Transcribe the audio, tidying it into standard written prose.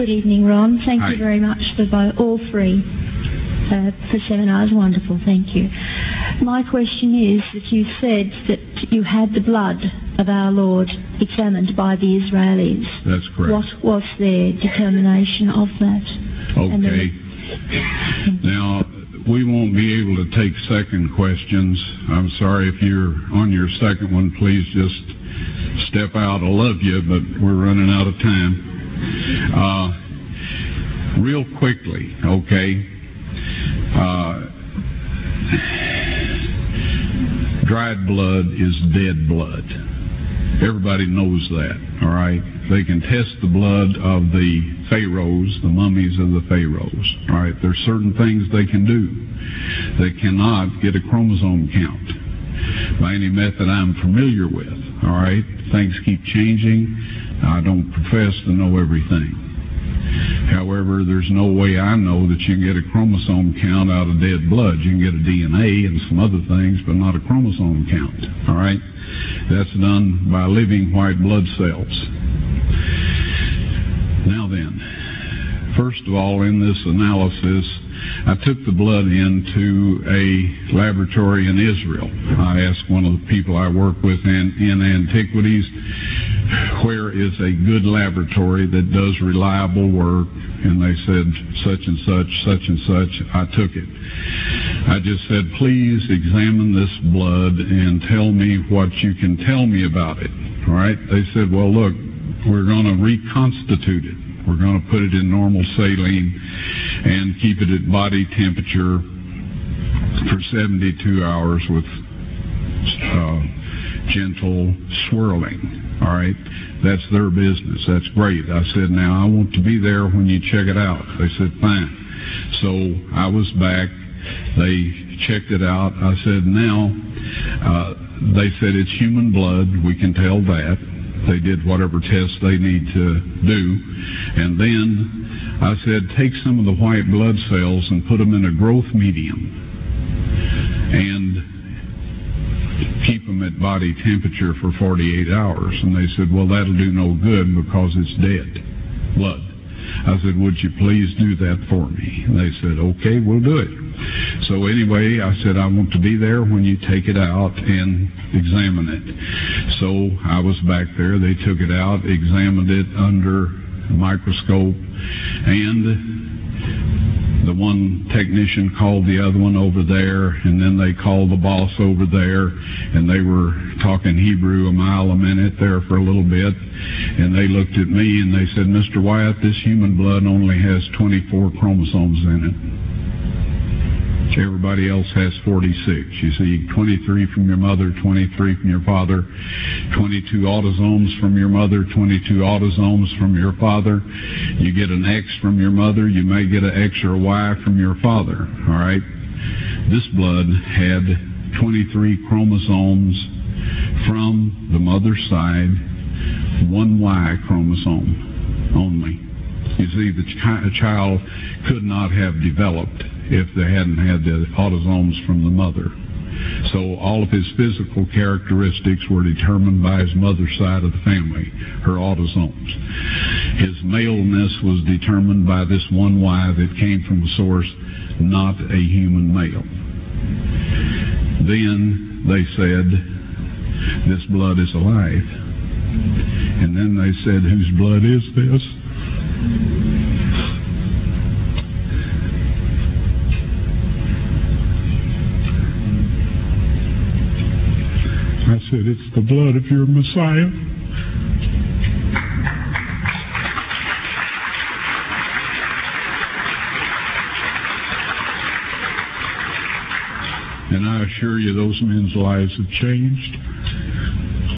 Good evening, Ron. Thank Hi. you very much for all three for seminars. Wonderful, thank you. My question is that you said that you had the blood of our Lord examined by the Israelis. That's correct. What was their determination of that? Okay. Now, we won't be able to take second questions. I'm sorry if you're on your second one. Please just step out. I love you, but we're running out of time. Real quickly, okay. Dried blood is dead blood. Everybody knows that, all right? They can test the blood of the pharaohs, the mummies of the pharaohs, all right? There's certain things they can do. They cannot get a chromosome count by any method I'm familiar with, all right? Things keep changing. I don't profess to know everything. However, there's no way I know that you can get a chromosome count out of dead blood. You can get a DNA and some other things, but not a chromosome count, all right? That's done by living white blood cells. Now then, first of all, in this analysis, I took the blood into a laboratory in Israel. I asked one of the people I work with in antiquities, where is a good laboratory that does reliable work? And they said, such and such, such and such. I took it. I just said, please examine this blood and tell me what you can tell me about it. All right? They said, well, look, we're going to reconstitute it. We're going to put it in normal saline and keep it at body temperature for 72 hours with gentle swirling. All right? That's their business. That's great. I said, now I want to be there when you check it out. They said, fine. So I was back. They checked it out. I said, now, they said it's human blood. We can tell that. They did whatever tests they need to do. And then I said, take some of the white blood cells and put them in a growth medium and keep them at body temperature for 48 hours. And they said, well, that'll do no good because it's dead blood. I said, would you please do that for me? And they said, okay, we'll do it. So anyway, I said, I want to be there when you take it out and examine it. So I was back there. They took it out, examined it under a microscope, and the one technician called the other one over there, and then they called the boss over there, and they were talking Hebrew a mile a minute there for a little bit, and they looked at me and they said, Mr. Wyatt, this human blood only has 24 chromosomes in it. Everybody else has 46. You see, 23 from your mother, 23 from your father, 22 autosomes from your mother, 22 autosomes from your father. You get an X from your mother, you may get an X or a Y from your father, all right? This blood had 23 chromosomes from the mother's side, one Y chromosome only. You see, the child could not have developed if they hadn't had the autosomes from the mother. So all of his physical characteristics were determined by his mother's side of the family, her autosomes. His maleness was determined by this one Y that came from a source, not a human male. Then they said, this blood is alive. And then they said, whose blood is this? I said, it's the blood of your Messiah. And I assure you, those men's lives have changed.